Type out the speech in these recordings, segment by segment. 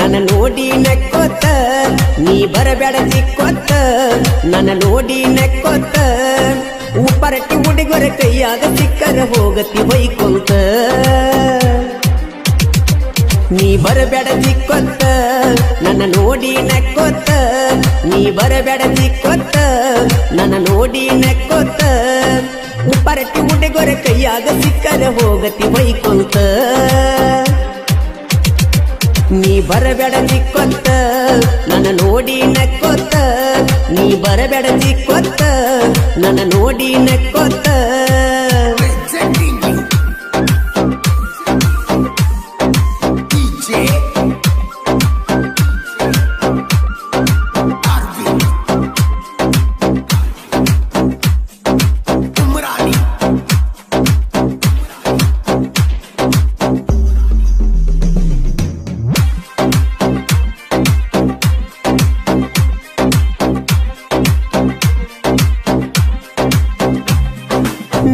ನನ್ನ ನೋಡಿ ನಕ್ಕೋತ ನೀ ಬರಬೇಡ ಜಿಕ್ಕೋತ ನನ್ನ ನೋಡಿ ನಕ್ಕೋತ ಉಪ್ಪರಟ್ಟಿ ಹುಡುಗರ ಕೈಯಾಗ ಸಿಕ್ಕರ ಹೋಗತಿ ಬೈಕೊಂತ ನೀ ಬರಬೇಡ ಜಿಕ್ಕೋತ ನನ್ನ ನೋಡಿ ನಕ್ಕೋತ ನೀ ಬರಬೇಡ ಜಿಕ್ಕೋತ ನನ್ನ ನೋಡಿ ನಕ್ಕೋತ ಉಪ್ಪರಟ್ಟಿ ಹುಡುಗರ ಕೈಯಾಗ ಸಿಕ್ಕರ ಹೋಗತಿ ಬೈಕೊಂತ ನೀ ಬರಬೇಡ ಜಿಕ್ಕೋತ ನನ್ನ ನೋಡಿ ನಕ್ಕೋತ ನೀ ಬರಬೇಡ ಜಿಕ್ಕೋತ ನನ್ನ ನೋಡಿ ನಕ್ಕೋತ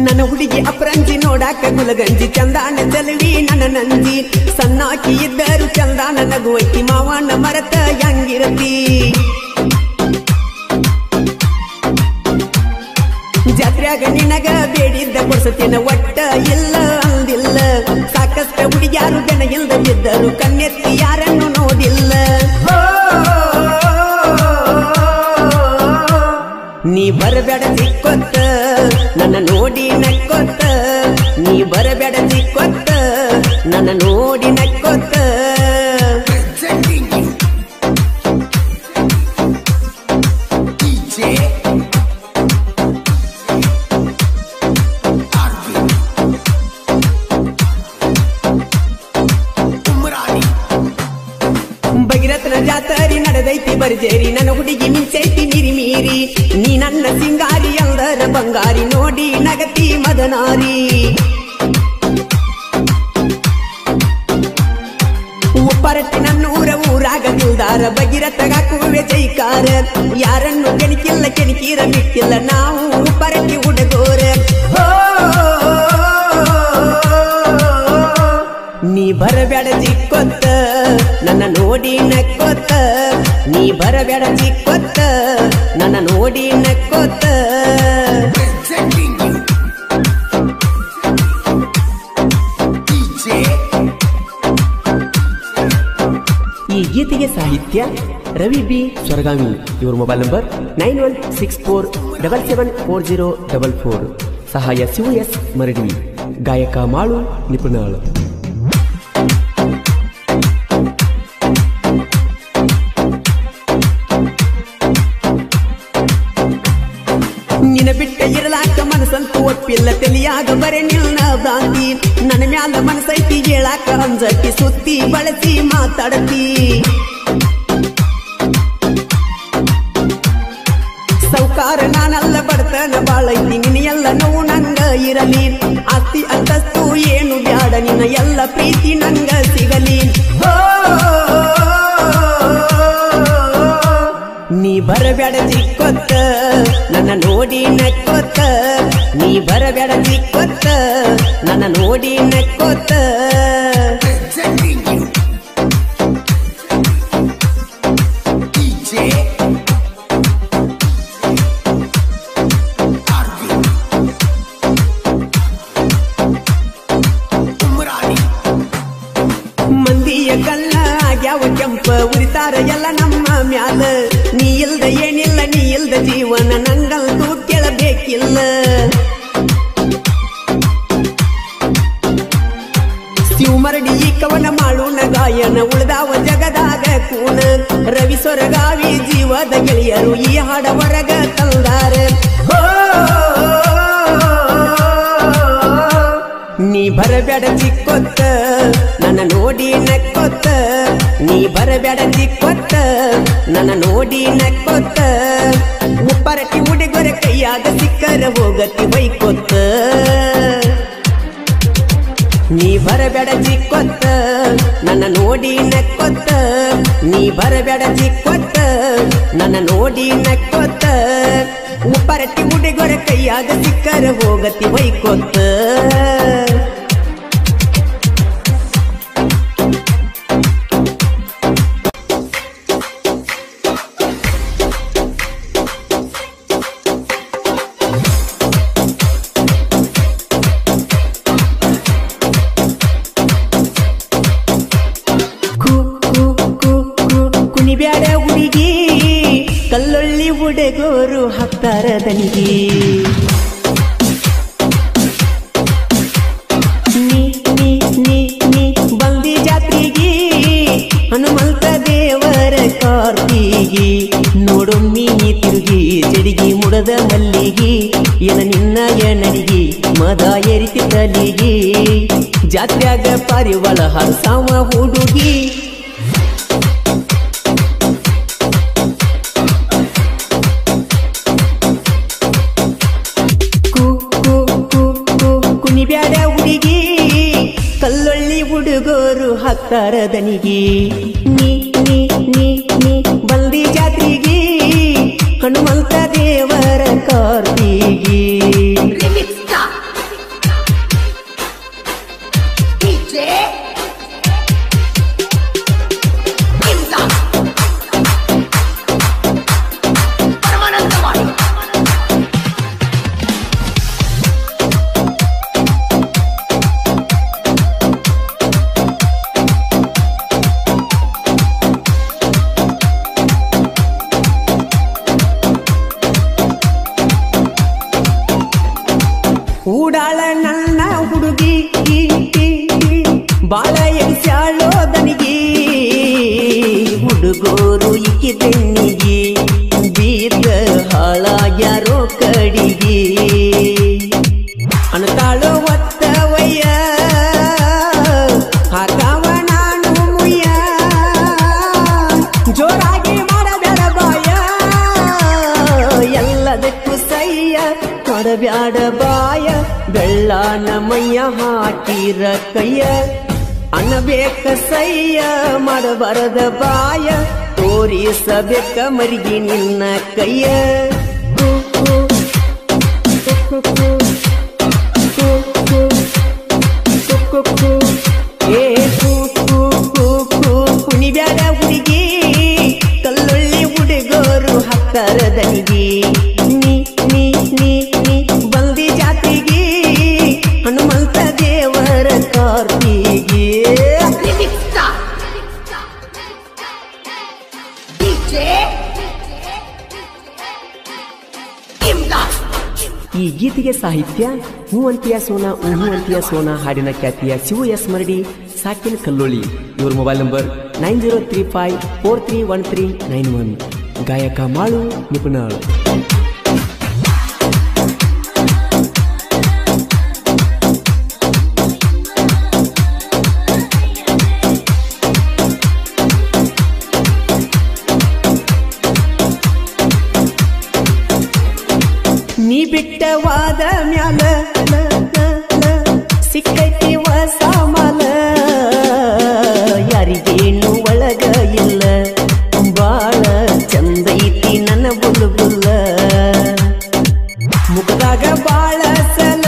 ನನ್ನ ಹುಡುಗಿ ಅಪರಂಜಿ ನೋಡಾಕ ಗುಲಗಂಜಿ ಚಂದಾನ ಚಲವಿ ನನ್ನ ನಂಜಿ ಸಣ್ಣಾಕಿ ಇದ್ದರು ಚಂದಾನ ನಗುವೈತಿ ಮಾವನ ಮರತ ಹೆಂಗಿರತಿ ಜಾತ್ರ್ಯಾಗ ನಿನಗ ಬೇಡಿದ್ದ ಕೊಡ್ಸತೇನ ಒಟ್ಟ ಇಲ್ಲ ಅಂದಿಲ್ಲ ಸಾಕಷ್ಟ ಹುಡುಗ್ಯಾರು ಜನ ಇಲ್ದ ಬಿದ್ದರು ಕಣ್ಣೆತ್ತಿ ಯಾರನ್ನು ನೋಡಿಲ್ಲ ನೀ ಬರಬೇಡ ಜಿಕ್ಕೋತ ನನ್ನ ನೋಡಿ ನಕ್ಕೋತ ನೀ ಬರಬೇಡ ಜಿಕ್ಕೋತ ನನ್ನ ನೋಡಿ ನಕ್ಕೋತ ಭಗೀರಥನ ಜಾತರಿ ನಡೆದೈತಿ ಬರ್ಜೇರಿ ನನ್ನ ಹುಡುಗಿ ಮಿಂಚೈತಿ ಮೀರಿ ಮೀರಿ ನೀ ನನ್ನ ಸಿಂಗಾರಿ ಎಲ್ಲರ ಬಂಗಾರಿ ನೋಡಿ ನಗತಿ ಮದನಾರಿ ಉಪ್ಪರಟ್ಟಿ ನನ್ನೂರ ಊರಾಗ ನಿಲ್ದಾರ ಭಗೀರಥಗ ಕೂವೆ ಜೈಕಾರ ಯಾರನ್ನು ಕೆಣಕಿಲ್ಲ ಕೆಣಕೀರ ಬಿಟ್ಟಿಲ್ಲ ನಾವು ಉಪ್ಪರಟ್ಟಿ ಹುಡುಗೋರ ನೀ ಬರಬೇಡ ಜಿಕ್ಕೋತ ನನ್ನ ನೋಡಿ ನಕ್ಕೋತ ನೀ ಬರಬೇಡ ಜಿಕ್ಕೋತ ನನ್ನ ನೋಡಿ ನಕ್ಕೋತ ಈ ಗೀತೆಗೆ ಸಾಹಿತ್ಯ ರವಿ ಬಿ ಸ್ವರ್ಗಾಮಿ ಇವರ ಮೊಬೈಲ್ ನಂಬರ್ 9164774044 ಸಹಾಯ ಶಿವ ಎಸ್ ಮರಡಿ ಗಾಯಕ ಮಾಳು ನಿಪುಣಾಳು ನಿನ್ನ ಬಿಟ್ಟ ಇರಲಾಕ ಮನಸ್ಸಂತೂ ಒಪ್ಪಿಲ್ಲ ತಲಿಯಾಗ ಬರೆ ನಿಲ್ನ ಭ್ರಾಂತಿ ನನ್ನ ಮ್ಯಾಲ ಮನಸ್ಸೈತಿ ಹೇಳಾಕ ಅಂಜಟ್ಟಿ ಸುತ್ತಿ ಬಳಸಿ ಮಾತಾಡತಿ ಸೌಕಾರ ನಾನಲ್ಲ ಬಡತನ ಬಾಳೈತಿ ನಿನ್ನ ಎಲ್ಲ ನೋವು ನಂಗ ಇರಲಿ ಆಸ್ತಿ ಅಂತಸ್ತು ಏನು ಬ್ಯಾಡ ನಿನ್ನ ಎಲ್ಲ ಪ್ರೀತಿ ನಂಗ ಸಿಗಲಿ ನೀ ಬರಬೇಡ ಜಿಕ್ಕೋತ ನನ್ನ ನೋಡಿ ನಕ್ಕೋತ ನೀ ಬರಬೇಡ ಜಿಕ್ಕೋತ ನನ್ನ ನೋಡಿ ನಕ್ಕೋತ ಮಂದಿಯ ಕಲ್ಲ ಆಗ್ಯಾವ ಕೆಂಪ ಉರಿತಾರ ಎಲ್ಲ ನಮ್ಮ ಮ್ಯಾಲ ನೀ ಇಲ್ದ ಏನಿಲ್ಲ ನೀ ಇಲ್ದ ಜೀವನ ನಂಗಂತೂ ಕೇಳಬೇಕಿಲ್ಲ ಶಿವಮರಡಿ ಈ ಕವನ ಮಾಡೋಣ ಗಾಯನ ಉಳ್ದಾವ ಜಗದಾಗ ಕೂನ ರವಿ ಸ್ವರಗಾವಿ ಜೀವದ ಗೆಳೆಯರು ಈ ಹಾಡ ಹೊರಗ ತಂದಾರ ನೀ ಬರಬೇಡ ಜಿಕ್ಕೋತ ನನ್ನ ನೋಡಿ ನಕ್ಕೋತ ನೀ ಬರಬೇಡ ಜಿಕ್ಕೋತ ನನ್ನ ನೋಡಿ ನಕ್ಕೋತ ಉಪ್ಪರಟ್ಟಿ ಹುಡುಗರ ಕೈಯಾಗ ಸಿಕ್ಕರ ಹೋಗತಿ ಬೈಕೋತ ನೀ ಬರಬೇಡ ಜಿಕ್ಕೋತ ನನ್ನ ನೋಡಿ ನಕ್ಕೋತ ನೀ ಬರಬೇಡ ಜಿಕ್ಕೋತ ನನ್ನ ನೋಡಿ ನಕ್ಕೋತ ಉಪ್ಪರಟ್ಟಿ ಹುಡುಗರ ಕೈಯಾಗ ಸಿಕ್ಕರ ಹೋಗತಿ ಬೈಕೋತ ಹುಡುಗೋರು ಹಾಕ್ತಾರ ದನಿಗೆ ನೀ ಬಂದಿ ಜಾತ್ರೆಗೆ ಹನುಮಂತ ದೇವರ ಕಾರ್ತಿಗೆ ನೋಡೊಮ್ಮಿ ತಿರುಗಿ ಜಡಿಗೆ ಮುಡದ ಮಲ್ಲಿಗೆ ಎನ ನಿನ್ನ ಎಣನಿಗೆ ಮದ ಎರಿತಿ ತಲಿಗೆ ಜಾತ್ರ್ಯಾಗ ಪಾರಿವಾಳ ಹರಸಾವ ಹುಡುಗಿ ಕುಣಿಬ್ಯಾಡ ಹುಡುಗಿ ಕಲ್ಲೊಳ್ಳಿ ಹುಡುಗೋರು ಹಾಕ್ತಾರ ದನಿಗೆ ನೀ ಬಂದಿ ಜಾತ್ರೆಗೆ ಹನುಮಂತ ದೇವರ ಕಾರ್ತಿಗೆ ಊಡಾಳ ನನ್ನ ಹುಡುಗಿ ಬಾಳ ಎನ್ಸ್ಯಾಳೋ ದನಿಗೆ ಹುಡುಗೋರು ಇಕ್ಕಿ ತೆನ್ನಿಗೆ ಬೀದ ಹಾಳಾಗ್ಯಾರೋ ಕಡಿಗೆ ಅನತಾಳೋ ಒತ್ತವಯ್ಯ ಹಾಕಾವ ನಾನು ಮುಯ್ಯ ಜೋರಾಗಿ ಮಾಡಬೇಡ ಬಾಯ ಎಲ್ಲದಕ್ಕೂ ಸಯ್ಯ ಮಾಡಬ್ಯಾಡ ಬಾಯ ಬೆಳ್ಳಾನ ಮೈಯ ಹಾಕಿರ ಕೈಯ ಅನ್ನಬೇಕ ಸಯ್ಯ ಮಾಡಬಾರದ ಬಾಯ ತೋರಿಸಬೇಕ ಮರಿಗಿ ನಿನ್ನ ಕೈಯ ಕುಣಿಬ್ಯಾಡ ಹುಡುಗಿ ಕಲ್ಲೊಳ್ಳಿ ಹುಡುಗೋರು ಹಾಕ್ತಾರ ದನಿಗೆ ನೀ ಬಂದಿ ಜಾತಿಗೆ ಹನುಮಂತ ದೇವರ ಕಾರ್ತಿಗೆ ಈ ಗೀತೆಗೆ ಸಾಹಿತ್ಯ ಹೂ ಅಂತಿಯ ಸೋನಾ ಹೂ ಅಂತಿಯ ಸೋನಾ ಹಾಡಿನ ಖ್ಯಾತಿಯ ಶಿವ ಎಸ್ ಮರಡಿ ಸಾಕಿನ ಕಲ್ಲೋಳಿ ಇವ್ರ ಮೊಬೈಲ್ ನಂಬರ್ 9035431391 ಗಾಯಕ ಮಾಳು ನಿಪುಣಾಳು ನೀ ಬಿಟ್ಟವಾದ ಮ್ಯಾಲ ಸಿಕ್ಕೈತಿ ಹೊಸ ಮಾಲ ಯಾರಿಗೇನು ಒಳಗ ಇಲ್ಲ ಬಾಳ ಚಂದೈತಿ ನನ್ನ ಬುಲ್ಬುಲ್ಲ ಮುಖದಾಗ ಬಾಳ ಸಲ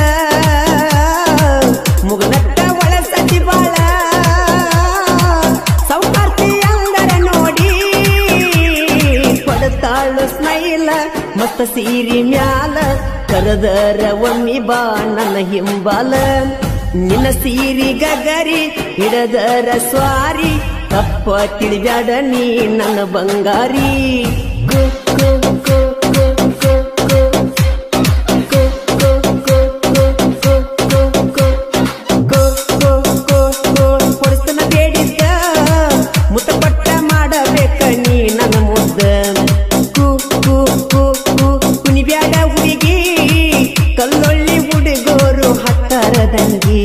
ಮುಗನಟ್ಟ ಒಳಸತಿ ಬಾಳ ಸೌಕಾರ್ತಿ ಅಂದರ ನೋಡಿ ಪಡತಾಳು ಸ್ಮೈಲ ಮತ್ತ ಸೀರಿ ಮ್ಯಾಲ ಕರದರ ಒಮ್ಮಿ ಬಾ ನನ್ನ ಹಿಂಬಾಲ ನಿನ್ನ ಸೀರಿ ಗಗರಿ ಹಿಡದರ ಸ್ವಾರಿ ತಪ್ಪ ತಿಳಿಬ್ಯಾಡ ನೀ ನನ್ನ ಬಂಗಾರಿ ಕೊಡಿಸ್ತನ ಬೇಡಿದ್ದ ಮುತ್ತಪಟ್ಟ ಮಾಡಬೇಕ ನೀ ನನ್ನ ಮುದ್ದ ಕುಣಿಬ್ಯಾಡ ಹುಡುಗಿ ಕಲ್ಲೊಳ್ಳಿ ಹುಡುಗೋರು ಹಾಕ್ತಾರ ದನಿಗೆ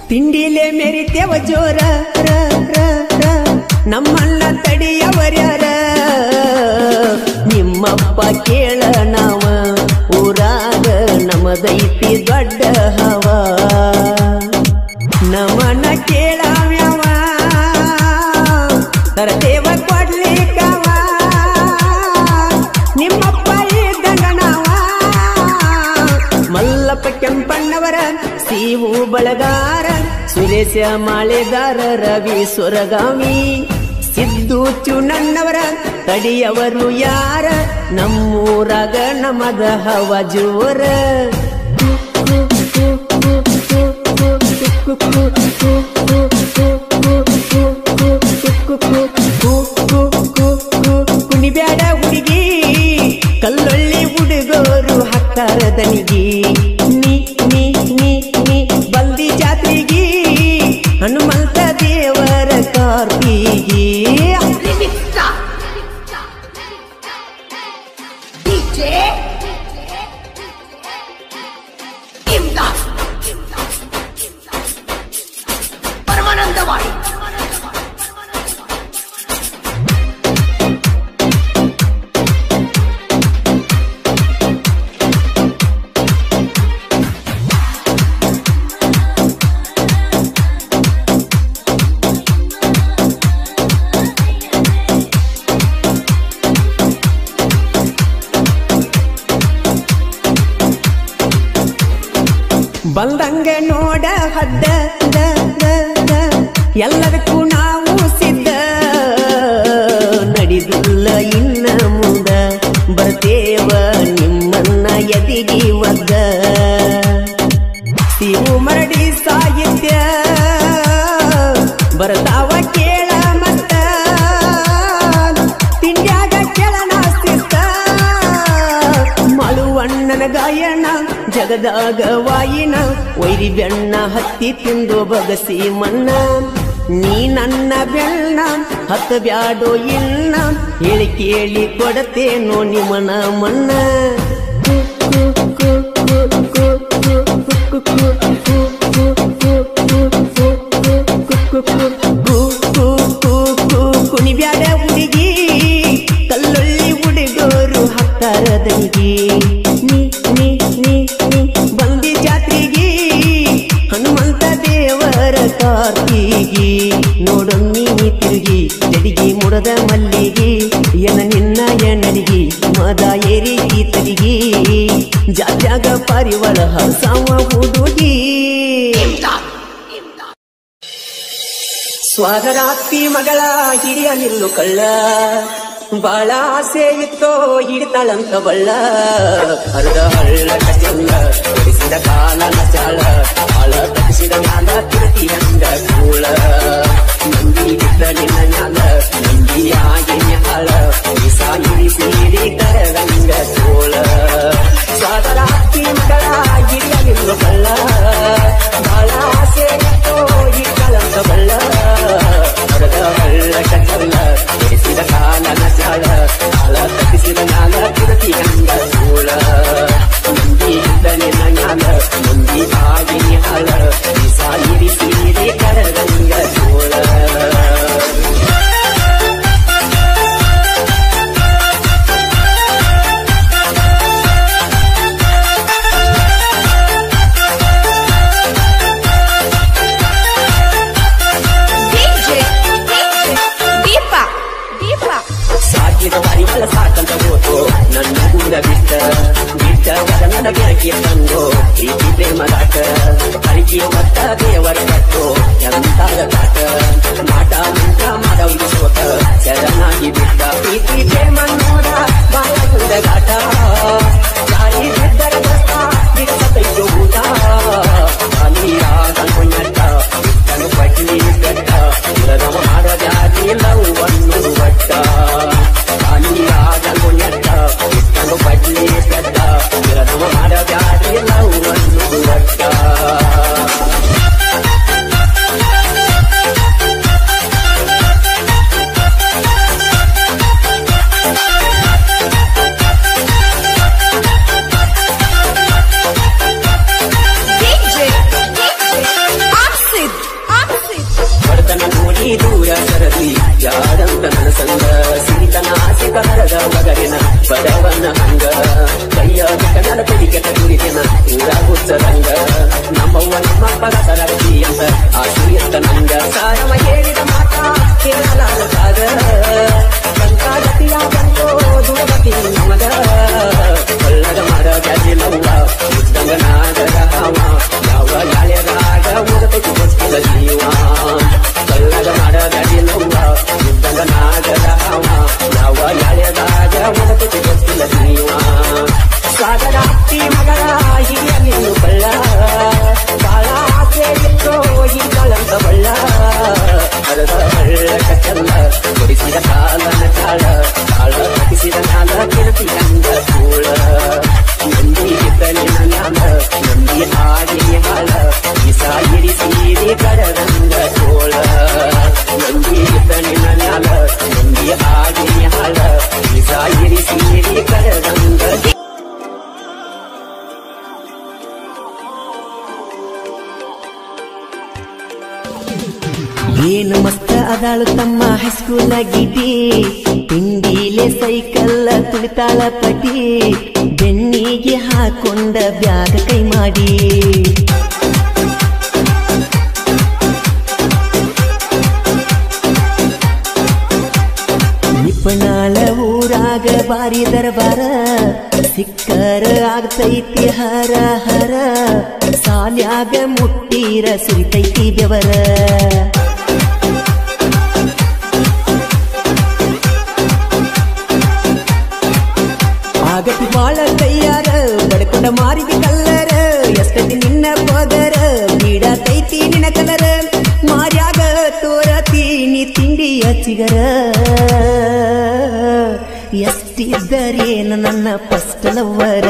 ತಿಂಡಿಲೆ ಮೆರಿತೇವ ಜೋರ ನಮ್ಮಣ್ಣ ತಡಿಯವರ್ಯಾರ ನಿಮ್ಮಪ್ಪ ಕೇಳ ನಾವ ಊರಾಗ ನಮದೈತಿ ದೊಡ್ಡ ಹವ ನಮನ ಕೇಳವ್ಯವ ತರದೇವ ಕೊಡ್ಲಿಕ್ಕವ ನೀವು ಬಳಗಾರ ಸುರೇಶ ಮಾಳೆದಾರ ರವಿ ಸೊರಗಾಮಿ ಸಿದ್ದು ಚುನಣ್ಣವರ ತಡಿಯವರು ಯಾರ ನಮ್ಮೂರಾಗ ನಮದ ಹವ ಜೋರ ಕುಣಿಬ್ಯಾಡ ಹುಡುಗಿ ಕಲ್ಲೊಳ್ಳಿ ಹುಡುಗೋರು ಹಾಕ್ತಾರ ದನಿಗಿ ನೀ ನೀ ನೀ ನೀ ಬಲ್ದಿ ಜಾತ್ರೆಗಿ ಹನುಮಂತ ದೇವರ ಕಾರ್ತಿಗಿ ಪರಮಾನಂದವಾಡಿ ಬಂದಂಗ ನೋಡ ಹದ್ದ ಎಲ್ಲದಕ್ಕೂ ನಾವು ಸಿದ್ಧ ನಡೆದುಲ್ಲ ಇನ್ನ ಮುಂದ ಬರ್ತೇವ ನಿಮ್ಮನ್ನ ಎದಿಗಿ ಒದ್ದ ಸಿವು ಮರಡಿ ಸಾಹಿತ್ಯ ಬರ್ತಾವ ಕೇಳ ಮತ್ತ ತಿಂಡ್ಯಾಗ ಕೆಳನ ಸಿಸ್ತ ಮಳುವಣ್ಣನ ಗಾಯನ ಜಗದಾಗ ವಾಯಿನ ವೈರಿ ಬೆಣ್ಣ ಹತ್ತಿ ತಿಂದು ಬಗಸಿ ಮನ್ನ ನೀ ನನ್ನ ಬೆಣ್ಣ ಹತ್ತ ಬ್ಯಾಡೋ ಇನ್ನ ಹೇಳಿ ಕೇಳಿ ಕೊಡತೇನೋ ನಿಮ್ಮನ ಮನ್ನ ಕುಣಿಬ್ಯಾಡ ಹುಡುಗಿ ಕಲ್ಲೊಳ್ಳಿ ಹುಡುಗೋರು ಹಾಕ್ತಾರ ದನಿಗಿ ನೀ ನೀ ನೀ ನೀ ಬಂದಿ ಜಾತ್ರೆಗಿ ಹನುಮಂತ ದೇವರ ಕಾರ್ತಿಗಿ ನೋಡೊಮ್ಮಿ ತಿರುಗಿ ಜಡಿಗಿ ಮುಡದ ಮಲ್ಲಿಗಿ ಎನ ನಿನ್ನ ಎನಡಿಗಿ ಮದ ಏರಿಗಿ ತಲಿಗಿ ಜಾತ್ಯಾಗ ಪಾರಿವಳ ಹಸಾವ ಹುಡುಗಿ ಸ್ವಾಗರಾತ್ರಿ ಮಗಳ ಹಿರಿಯ ನಿಲ್ಲು ಕಳ್ಳ ಬಾಳ ಆಸೆ ಇತ್ತೋ ಹಿಡಿತಾಳಂತ ಬಳ್ಳ ಅರ್ಧ ಹಳ್ಳ ಕಚಲ್ಲ ಬಿಡಿಸಿದ ಕಾಲ ನಚಾಳ ಆಳ ತಪ್ಪಿಸಿದ ಜ್ಞಾನ ತಿರುತಿ ಅಂದ ಕೂಳ ನಂದಿ ಬಿದ್ದ ನಿನ್ನ ಜ್ಞಾನ ನಂದಿಯಾಗಿ ನ್ಯಾಳ ಸಾಯಿರಿ ಸೀರಿ ಕರಗಂಗ ಸೋಳ ಸ್ವಾಗರಾತ್ರಿ ಮಗಳ ಹಿರಿಯ ನಿಲ್ಲು ಕಳ್ಳ ಬಾಳ ಆಸೆ ಇತ್ತೋ ಹಿಡಿತಾಳಂತ ಬಳ್ಳ ಅರ್ಧ ಹಳ್ಳ ಕಚಲ್ಲ ಬಿಡಿಸಿದ ಕಾಲ ನಚಾಳ ಆಳ ತಪ್ಪಿಸಿದ ಜ್ಞಾನ ತಿರುತಿ ಅಂದ ಕೂಳ ನಂದಿ ಬಿದ್ದ ನಿನ್ನ ಜ್ಞಾನ ನಂದಿ ಆಗಿ ನ್ಯಾಳ ಸಾಯಿರಿ ಸೀರಿ ಕರಗಂಗ ಸೋಳ ಸಾಕಂತ ಹೋತು ನನ್ನ ಕೂಡ ಬಿಟ್ಟ ನನ್ನ ಬೆಳಕಿಯ ತಂದು ಪ್ರೀತಿ ಪ್ರೇಮದಾಟ ಅರಿಕೆಯ ಮತ್ತ ದೇವರ ಕಟ್ಟು ಎಂತಾದ ಕಾಟ ಮಾಟ ಮಂಟ ಮಾಡವ್ದು ಸೋತ ಶರಣಾಗಿ ಬಿಟ್ಟ ಪ್ರೀತಿ ಪ್ರೇಮ ನೋಡ ಬಾಳ ಕುಂದಗಾಟ ಗಾಳಿ ಬಿದ್ದರ ದಸ್ತ ಬಿಡಿಸತೈತು ಊಟ ಅನಿಯಾದ ಕುഞ്ഞಟ್ಟ ಬಿಟ್ಟನು ಪಟ್ಲಿ ಬೆಟ್ಟ ಇಲ್ಲದವ ಮಾಡ ಜಾತಿ ಲವ್ವನ್ನು ಒಟ್ಟ ಅನಿಯಾದ ಕುഞ്ഞಟ್ಟ ಬಿಟ್ಟನು ಪಟ್ಲಿ ಬೆಟ್ಟ ಇಲ್ಲದವ ಮಾಡ ಜಾತಿ ಲವ್ವನ್ನು ಒಟ್ಟ ದೂರ ಸರದಿ ಯಾರಂತ ನನ್ನ ಸಂಗ ಸಿರಿತನ ಆಸೆ ಕರದ ಮಗರಿನ ಬಡವನ ಹಂಗ ಕೈಯ ಕನ್ನಡ ಪಡಿಕೆಟ ಗುರಿಕೆನ ಊರ ಹುಚ್ಚರಂಗ ನಮ್ಮವ್ವ ನಮ್ಮ ಪದ ಸರದಿ ಅಂತ ಆಶೀರ್ತ ನಂಗ ಸಾರವ ಹೇಳಿದ ಮಾತ ಕೇಳಲಾಗದ ಸಂಕಾರತಿಯ ಬಂದೋ ದುರಗತಿ ನಮಗ ಒಳ್ಳದ ಮರ ಜಾತಿಲವ್ವ ಉದ್ದಂಗ ನಾಗರ ಹಾವ ಯಾವ ಗಾಳಿಯ ಆಡಾಳು ತಮ್ಮ ಹೈಸ್ಕೂಲ್ ಗಿಡ್ಡಿ ತಿಂಡಿಲೆ ಸೈಕಲ್ ತುಳಿತಾಳ ಪಟಿ ಬೆನ್ನಿಗೆ ಹಾಕೊಂಡ ಬ್ಯಾಗ ಕೈ ಮಾಡಿ ನಿಪನಾಳ ಊರಾಗ ಬಾರಿ ದರಬಾರ ಸಿಕ್ಕರ ಆಗ್ತೈತಿ ಹರ ಹರ ಸಾಲ್ಯಾಗ ಮುಟ್ಟಿರ ಸುರಿತೈತಿ ಬೆವರ ಆಗತಿ ಬಾಳ ಕೈಯಾರ ಬಡ್ಕೊಂಡ ಮಾರಿಗೆ ಕಲ್ಲರ ಎಷ್ಟತಿ ನಿನ್ನ ಪದರ ಬೀಡತೈತಿ ನಿನ್ನ ಕಲರ ಮಾರ್ಯಾಗ ತೋರತೀನಿ ತಿಂಡಿಯ ಚಿಗರ ಎಷ್ಟಿದ್ದರೇನು ನನ್ನ ಫಸ್ಟ್ ಲವ್ವರ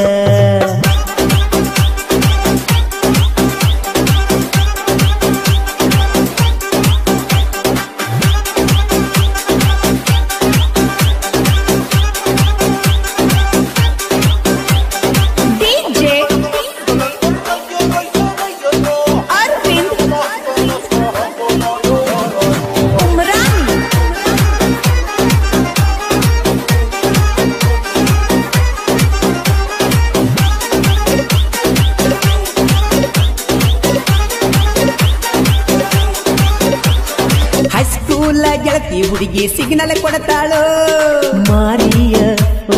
ಗೆಳತಿ ಹುಡುಗಿ ಸಿಗ್ನಲ್ ಕೊಡತಾಳೋ ಮಾರಿಯ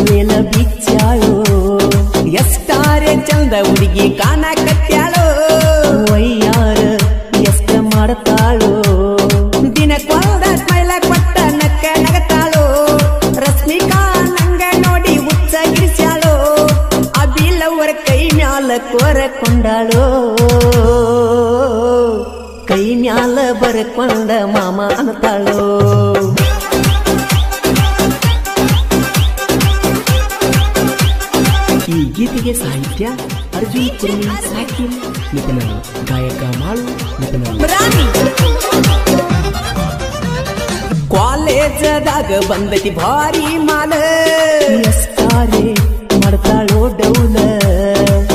ವೇಲ ಬಿಚ್ಚಾಳೋ ಎಷ್ಟಾರೆ ಚಂದ ಹುಡುಗಿ ಕಾಣ ಕಟ್ಟ್ಯಾಳೋ ವಯ್ಯಾರ ಎಷ್ಟ ಮಾಡ್ತಾಳೋ ದಿನಕ್ಕೊಂದ ಸ್ಮೈಲ ಕೊಟ್ಟ ನಕ್ಕ ನಗತಾಳೋ ರಶ್ಮಿಕಾ ನಂಗ ನೋಡಿ ಹುಚ್ಚ ಗಿರಿಸ್ಯಾಳೋ ಅಬಿಲವರ ಕೈ ಮ್ಯಾಲ ಕೋರಕೊಂಡಾಳೋ ಕೈ ಮ್ಯಾಲ ಬರಕೊಂಡ ಮಾಮ ಅನ್ನತಾಳೋ ಈ ಗೀತೆಗೆ ಸಾಹಿತ್ಯ ಅರ್ಜುನ್ ಕುರ್ಮಿ ಸಾಕಿನ್ ನಿಪುಣರು ಗಾಯಕ ಮಾಳು ನಿಪುಣರು ಕಾಲೇಜದಾಗ ಬಂದತಿ ಭಾರಿ ಮಾಲ ಎಷ್ಟಾರೆ ಮಾಡ್ತಾಳೋ ಡೌಲ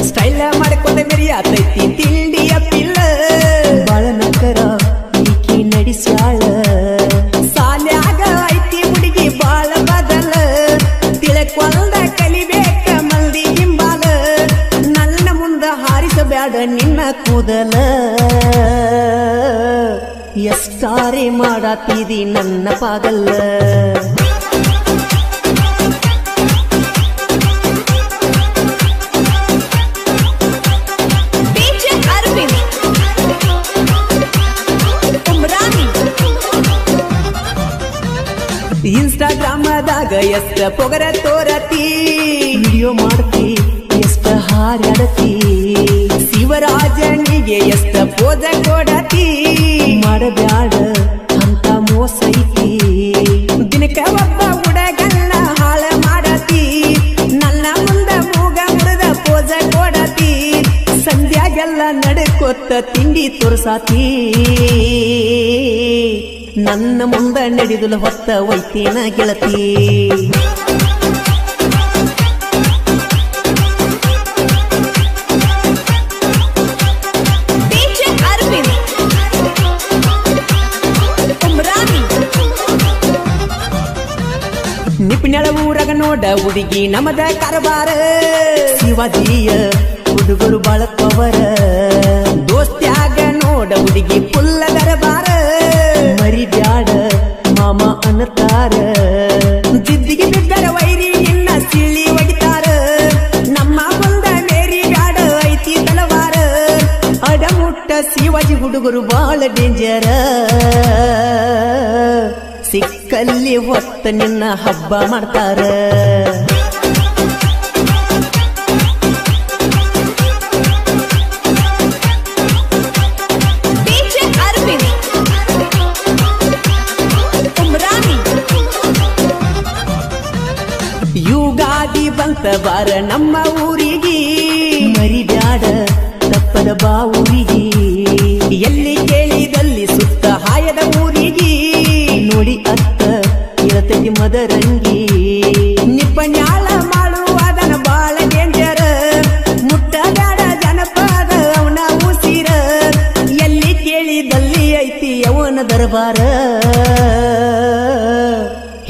ಸ್ಟೈಲ ಮಾಡ್ಕೊಂಡ ಮೆರಿಯಾತೈತಿ ತಿಂಡಿಯ ಪಿಲ್ಲ ಬಾಳ ನಕರ ಈಕಿ ನಡೆಸ್ಯಾಳ ಸಾಲ್ಯಾಗ ಐತಿ ಹುಡುಗಿ ಬಾಳ ಬದಲ ತಿಳಕೊಂಡ ಕಲಿಬೇಕ ಮಂದಿ ಹಿಂಬಾಲ ನನ್ನ ಮುಂದ ಹಾರಿಸಬೇಡ ನಿನ್ನ ಕೂದಲ ಎಷ್ಟಾರೆ ಮಾಡಾತಿದಿ ನನ್ನ ಪಾಗಲ್ಲ ಇನ್ಸ್ಟಾಗ್ರಾಮದಾಗ ಎಷ್ಟ ಪೊಗರ ತೋರತಿ ವಿಡಿಯೋ ಮಾಡ್ತಿ ಎಷ್ಟ ಹಾರಾಡತಿ ಶಿವರಾಜನಿಗೆ ಎಷ್ಟ ಪೋಜ ಕೊಡತಿ ಮಾಡಬ್ಯಾಡ ಅಂತ ಮೋಸ ಐತಿ ದಿನಕ್ಕ ಒಬ್ಬ ಹುಡುಗನ್ನ ಹಾಳ ಮಾಡತಿ ನನ್ನ ಮುಂದ ಮೂಗ ಮುರಿದ ಪೋಜ ಕೊಡತಿ ಸಂಧ್ಯಾಗೆಲ್ಲ ನಡ್ಕೊತ್ತ ತಿಂಡಿ ತೋರ್ಸಾತಿ ನನ್ನ ಮುಂದ ನಡೆದುಲ ಹೊತ್ತ ಒಯ್ತೇನ ಗೆಳತಿ ನಿಪುಣಳ ಊರಾಗ ನೋಡ ಹುಡುಗಿ ನಮದ ಕಾರಬಾರ ಶಿವಾಜಿಯ ಹುಡುಗರು ಬಾಳಕ್ಕವರ ದೋಸ್ತ್ಯಾಗ ನೋಡ ಹುಡುಗಿ ಪುಲ್ಲ ದರಬಾರ ಮರಿಬ್ಯಾಡ ಮಾಮ ಅನ್ನತಾರ ಜಿದ್ದಿಗೆ ಬಿದ್ದರ ವೈರಿ ನಿನ್ನ ಸಿಳಿ ಒಡಿತಾರ ನಮ್ಮ ಮುಂದ ಮೇರಿ ಬ್ಯಾಡ ಐತಿ ತಲವಾರ ಅಡಮುಟ್ಟ ಶಿವಾಜಿ ಹುಡುಗರು ಬಾಳ ಡೇಂಜರ ಸಿಕ್ಕಲ್ಲಿ ಹೊತ್ತ ನಿನ್ನ ಹಬ್ಬ ಮಾಡ್ತಾರ ಯುಗಾದಿ ಬಂತ ಬಾರ ನಮ್ಮ ಊರಿಗೆ ಮರಿಬ್ಯಾಡ ತಪ್ಪದ ಬಾ ಊರಿಗೆ ಎಲ್ಲಿ ಕೇಳಿದಲ್ಲಿ ಸುತ್ತ ಹಾಯದ ಊರಿಗೆ ನೋಡಿ ಅತ್ತ ಇಳತೈತಿ ಮದರಂಗಿ ನಿಪನ್ಯಾಳ ಮಾಡುವುದನ ಬಾಳ ಡೇಂಜರ ಮುಟ್ಟಬ್ಯಾಡ ಜನಪದ ಅವನ ಉಸಿರ ಎಲ್ಲಿ ಕೇಳಿದಲ್ಲಿ ಐತಿ ಅವನ ದರ್ಬಾರ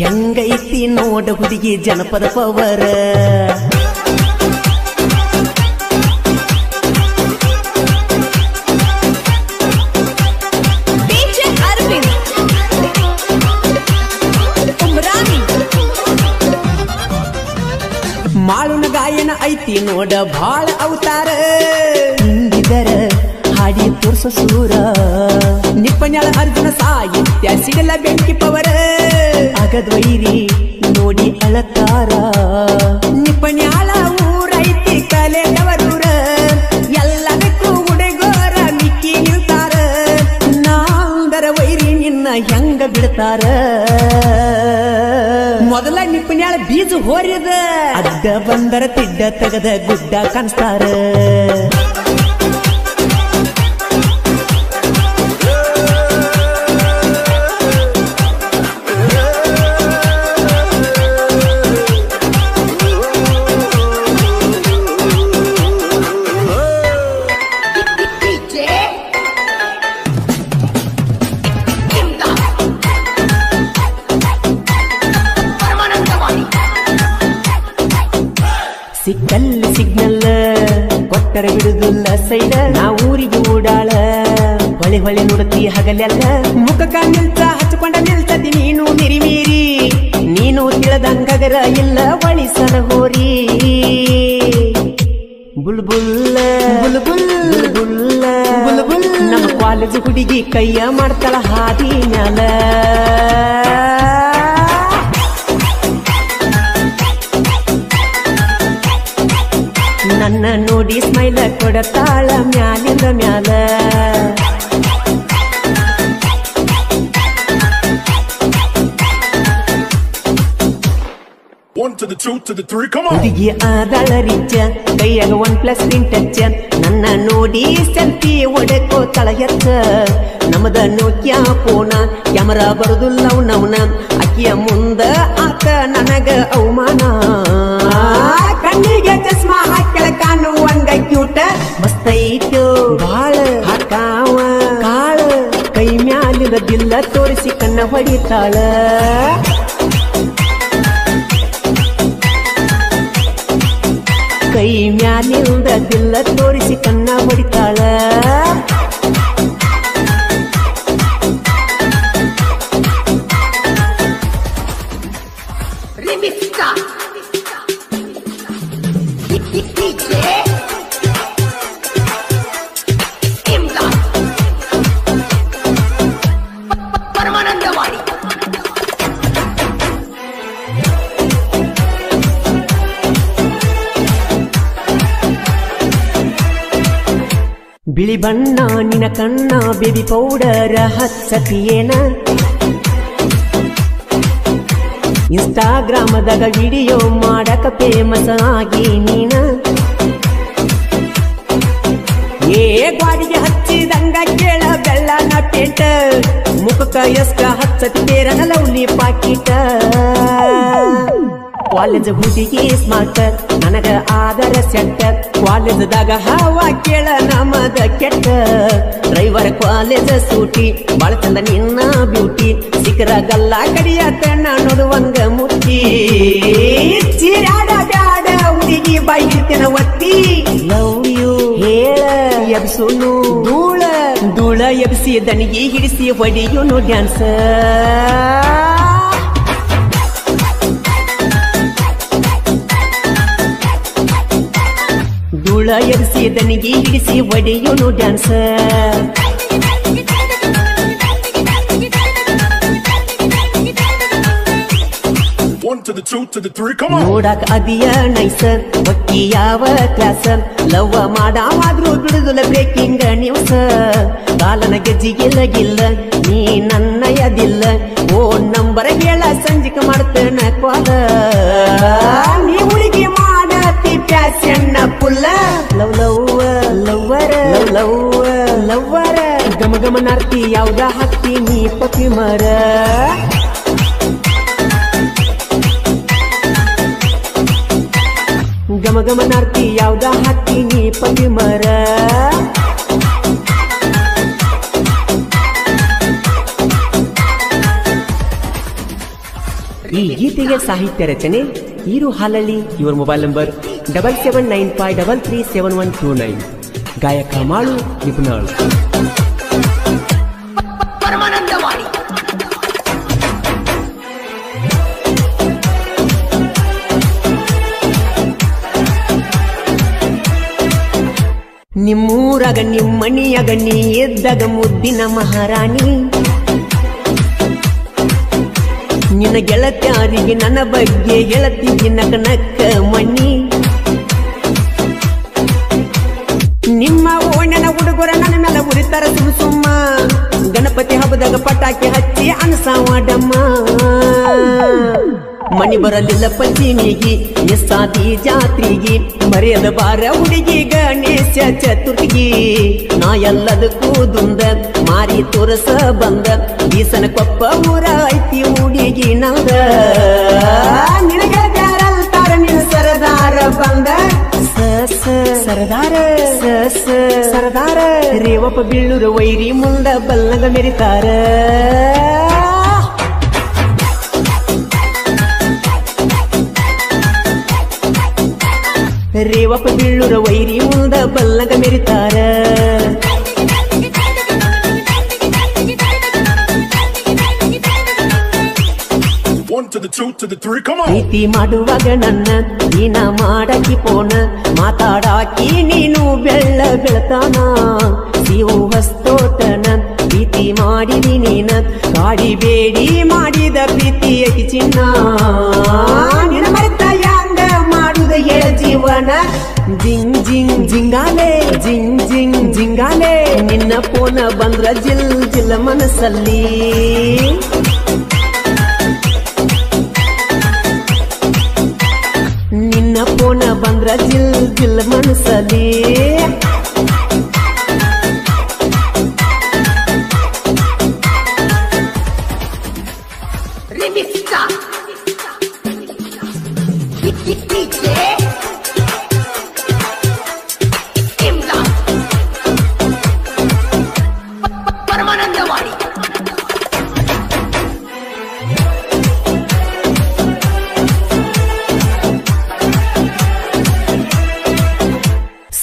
ಹೆಂಗೈತಿ ನೋಡ ಹುಡುಗಿ ಜನಪದ ಪವರ ಮಾಳುನ ಗಾಯನ ಐತಿ ನೋಡ ಬಾಳ ಅವತಾರ ಹಿಂಗಿದರ ಹಾಡಿ ತೋರ್ಸೋ ಸೂರ ನಿಪ್ಪನ್ಯಾಳ ಅರ್ಜುನ ಸಾಹಿತ್ಯ ಸಿಗಲ ಬೆಂಕಿ ಪವರ ಅಗದ್ವೈರಿ ನೋಡಿ ಅಳತಾರ ನಿಪ್ಪನ್ಯಾಳ ಊರೈತಿ ಕಲೆದವರೂರ ಎಲ್ಲದಕ್ಕೂ ಉಡೆಗೋರ ಮಿಕ್ಕಿ ನಿಲ್ತಾರ ನಾಂದರ ವೈರಿ ನಿನ್ನ ಹೆಂಗ ಬಿಡ್ತಾರ ಮೊದಲ ನಿಪ್ಪನ್ಯಾಳ ಬೀಜ ಹೋರಿದ ಅಡ್ಡ ಬಂದರ ತಿಡ್ಡ ತೆಗದ ಗುಡ್ಡ ಕಾಣಿಸ್ತಾರ ಸಿಕ್ಕಲ್ಲಿ ಸಿಗ್ನಲ್ ಕೊಟ್ಟರೆ ಬಿಡುದಿಲ್ಲ ಸೈಡ ನಾ ಊರಿಗೆ ಓಡಾಳ ಹೊಳೆ ಹೊಳೆ ನುಡತಿ ಹಗಲೆಲ್ಲ ಮುಖಕ್ಕ ನಿಲ್ತ ಹಚ್ಕೊಂಡ ನಿಲ್ತದಿ ನೀನು ಮಿರಿಮೀರಿ ನೀನು ತಿಳದಂಗಗರ ಇಲ್ಲ ಒಳಿಸನ ಹೋರಿ ಬುಲ್ಬುಲ್ಲ ಬುಲ್ಬುಲ್ ಬುಲ್ಬುಲ್ಲ ಬುಲ್ಬುಲ್ ನಮ್ಮ ಕಾಲೇಜ್ ಹುಡುಗಿ ಕೈಯ ಮಾಡ್ತಾಳ ಹಾದಿ ಮ್ಯಾಲ ನನ್ನ ನೋಡಿ ಸ್ಮೈಲ ಕೊಡತಾಳ ಮ್ಯಾಲಿಂದ ಮ್ಯಾಲ ಹುಡುಗಿ ಆದಳ ರಿಚ್ಚ ಕೈಯಾಗ 1+3 ಟಚ್ ನನ್ನ ನೋಡಿ ಸೆಲ್ಫಿ ಒಡಕೋತಾಳ ಎತ್ತ ನಮದ ನೋಕ್ಯಾ ಫೋನ ಕ್ಯಾಮರಾ ಬರುದಿಲ್ಲ ನವನ ಅಕ್ಕಿಯ ಮುಂದ ಆತ ನನಗ ಅವಮಾನ ಕಣ್ಣಿಗೆ ಚಸ್ಮಾ ಹಾಕ್ಯಳ ಕಾಣುವಂಗ ಕ್ಯೂಟ ಮಸ್ತೈತು ಬಾಳ ಹಾಕಾವ ಕಾಳ ಕೈ ಮ್ಯಾಲಿರದಿಲ್ಲ ತೋರಿಸಿ ಕಣ್ಣ ಹೊಡಿತಾಳ ಕೈ ಮ್ಯಾಲಿರದಿಲ್ಲ ತೋರಿಸಿ ಕಣ್ಣ ಹೊಡಿತಾಳ ಬಿಳಿ ಬಣ್ಣ ನಿನ ಕಣ್ಣ ಬೇಬಿ ಪೌಡರ್ ಹಚ್ಚತಿಯೇನ ಇನ್ಸ್ಟಾಗ್ರಾಮದಾಗ ವಿಡಿಯೋ ಮಾಡಕ ಫೇಮಸ್ ಆಗಿ ನೀನ ಏ ಗಾಡಿಗೆ ಹಚ್ಚಿದಂಗ ಕೇಳ ಬೆಳ್ಳನ ಪೇಂಟ ಮುಖಕ್ಕ ಎಷ್ಟ ಹಚ್ಚತಿ ಬೇರನ ಲವ್ಲಿ ಪಾಕಿಟ ಕಾಲೇಜ್ ಹುಡುಗಿ ಸ್ಮಾರ್ಟ್ ನನಗ ಆದರ ಸೆಟ್ ಕಾಲೇಜದಾಗ ಹವಾ ಕೇಳ ನಮದ ಕೆಟ್ಟ ಡ್ರೈವರ್ ಕಾಲೇಜ್ ಸೂಟಿ ಬಾಳ ಚಂದ ನಿನ್ನ ಬ್ಯೂಟಿ ಸಿಕ್ಕರಾಗಲ್ಲ ಕಡಿಯಾತ ನೋಡುವಂಗ ಮುಟ್ಟಿ ಚೀರಾಡ ಬ್ಯಾಡ ಹುಡುಗಿ ಬಾಯಿರ್ತೇನ ಒತ್ತಿ ಲವ್ ಯು ಹೇಳ ಎಬ್ಸುನು ಧೂಳ ಧೂಳ ಎಬ್ಸಿ ದನಿಗೆ ಹಿಡಿಸಿ ಹೊಡಿಯುನು ಡ್ಯಾನ್ಸ್ ಧೂಳ ಎಬ್ಸಿ ದನಿಗೆ ಹಿಡಿಸಿ ಹೊಡಿಯುನು ಡ್ಯಾನ್ಸ್ ನೋಡಾಕ ಅದಿಯ ನೈಸ ಒಕ್ಕಿ ಯಾವ ಕ್ಲಾಸ ಲವ್ವ ಮಾಡಾವಾದ್ರೂ ಬಿಡುದಿಲ್ಲ ಬ್ರೇಕಿಂಗ್ ನ್ಯೂಸ್ ಕಾಲನ ಗೆಜ್ಜಿಗಿಲ್ಲ ಗಿಲ್ಲ ನೀ ನನ್ನ ಯದಿಲ್ಲ ಓ ನಂಬರ್ ಹೇಳ ಸಂಜಿಕ ಮಾಡ್ತೇನ ಕ್ವಾಲ ನೀ ಹುಡುಗಿ ಮಾಡತಿ ಪ್ಯಾಸನ್ನ ಪುಲ್ಲ ಲವ್ ಲವ್ ಲವ್ವರ ಲವ್ ಲವ್ವರ ಗಮ ಗಮನಾರ್ತಿ ಯಾವ್ದ ಹಾಕ್ತಿ ನೀ ಪತಿ ಮರ ಗಮ ಗಮನಾರ್ತಿ ಯಾವ್ದ ಹಾಕ್ತಿ ನೀ ಪತಿ ಮರ ಈ ಗೀತೆಗೆ ಸಾಹಿತ್ಯ ರಚನೆ ಈರು ಹಾಲಳ್ಳಿ. ಇವರ ಮೊಬೈಲ್ ನಂಬರ್ 7795337129. ಗಾಯಕ ಮಾಳು ನಿಪುಣಾಳು. ನಿಮ್ಮೂರಾಗ ನಿಮ್ಮಣಿಯಾಗ ನೀ ಎದ್ದಾಗ ಮುದ್ದಿನ ಮಹಾರಾಣಿ, ನಿನ್ನ ಗೆಳತ್ಯಾರಿಗೆ ನನ್ನ ಬಗ್ಗೆ ಗೆಳತಿಗೆ ನಕ ನಕ್ಕ ಮಣ್ಣಿ. ನಿಮ್ಮ ಓಣ್ಯನ ಹುಡುಗರ ನನ್ನ ಮೇಲೆ ಉರಿತಾರ ಸುಮ್ಮ ಸುಮ್ಮ, ಗಣಪತಿ ಹಬ್ಬದಾಗ ಪಟಾಕಿ ಹಚ್ಚಿ ಅನಸಾವಾಡಮ್ಮ. ಮಣಿ ಬರಲಿಲ್ಲ ಪಂಚಮಿಗಿ ನಿಸ್ಸಾದಿ ಜಾತ್ರೆಗಿ, ಮರೆಯದ ಬಾರ ಹುಡುಗಿ ಗಣೇಶ ಚತುರ್ಥಿಗಿ. ನಾ ಎಲ್ಲದಕ್ಕೂ ದುಂದ ಮಾರಿ ತೋರಸ ಬಂದ, ಬೀಸನ ಕೊಪ್ಪ ಊರ ಐತಿ ಹುಡುಗಿ ನಂದ. ನಿನಗ ಯಾರಲ್ತಾರ ನಿನ್ನ ಸರದಾರ ಬಂದ, ಸರದಾರ ಸರದಾರ ರೇವಪ್ಪ ಬೀಳೂರ ವೈರಿ ಮುಂದ ಬಲ್ಲಗ ಮೆರಿತಾರ. ರೇವಪ್ಪ ಬೀಳೂರ ವೈರಿ ಮುಂದ ಬಲ್ಲಗ ಮೆರಿತಾರ. ಪ್ರೀತಿ ಮಾಡುವಾಗ ನನ್ನ ನೀನ ಮಾಡಾಕಿ ಪೋನ, ಮಾತಾಡಾಕಿ ನೀನು ಬೆಳ್ಳ ಬೆಳತಾನ. ಸಿವು ಹಸ್ತೋಟನ ಪ್ರೀತಿ ಮಾಡಿದಿ ನೀನ, ಕಾಡಿಬೇಡಿ ಮಾಡಿದ ಪ್ರೀತಿ ಅತಿ ಚಿನ್ನ. ನಿನ್ನ ಮರೆತ ಯಾಂಗ ಮಾಡುದ ಹೇಳ ಜೀವನ, ಜಿಂಗ್ ಜಿಂಗ್ ಜಿಂಗಾಲೆ ಜಿಂಗ್ ಜಿಂಗ್ ಜಿಂಗಾಲೆ. ನಿನ್ನ ಪೋನ ಬಂದ್ರ ಜಿಲ್ ಜಿಲ್ಲ ಮನಸ್ಸಲ್ಲಿ, ನಿನ್ನ ಪೋನ ಬಂದ್ರ ಜಿಲ್ ಜಿಲ್ ಮನಸ್ಸಲ್ಲಿ.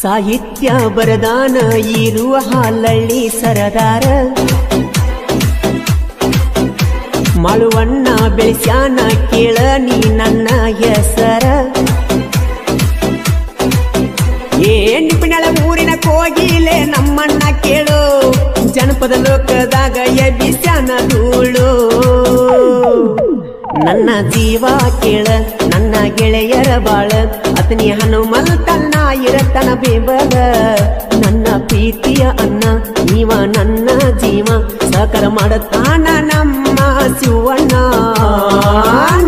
ಸಾಹಿತ್ಯ ಬರದಾನ ಇರುವ ಹಾಲಳ್ಳಿ ಸರದಾರ, ಮಾಳುವಣ್ಣ ಬೆಳೆಸ್ಯಾನ ಕೇಳ ನೀ ನನ್ನ ಹೆಸರ. ಏ ನಿಪುಣಳ ಊರಿನ ಕೋಗಿಲೆ ನಮ್ಮಣ್ಣ ಕೇಳು, ಜನಪದ ಲೋಕದಾಗ ಎಬ್ಬಿಸ್ಯಾನ ಧೂಳು. ನನ್ನ ಜೀವ ಕೇಳ ನನ್ನ ಗೆಳೆಯರ ಬಾಳ, ಅತನಿ ಹನುಮಂತನ್ನ ಇರತನ ಬೇಬದ. ನನ್ನ ಪ್ರೀತಿಯ ಅನ್ನ ನೀವ ನನ್ನ ಜೀವ, ಸಹಕಾರ ಮಾಡತಾನ ನಮ್ಮ ಶಿವಣ್ಣ.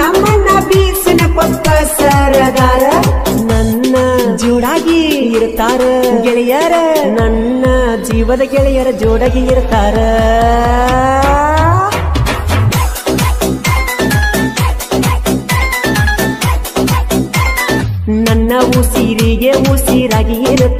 ನಮ್ಮನ್ನ ಬೀಸಿನ ಕೊಪ್ಪ ಸರದಾರ, ನನ್ನ ಜೋಡಾಗಿ ಇರ್ತಾರ ಗೆಳೆಯರ, ನನ್ನ ಜೀವದ ಗೆಳೆಯರ ಜೋಡಾಗಿ ಇರ್ತಾರ. ನನ್ನ ಉಸಿರಿಗೆ ಉಸಿರಾಗಿ ಇರುತ್ತ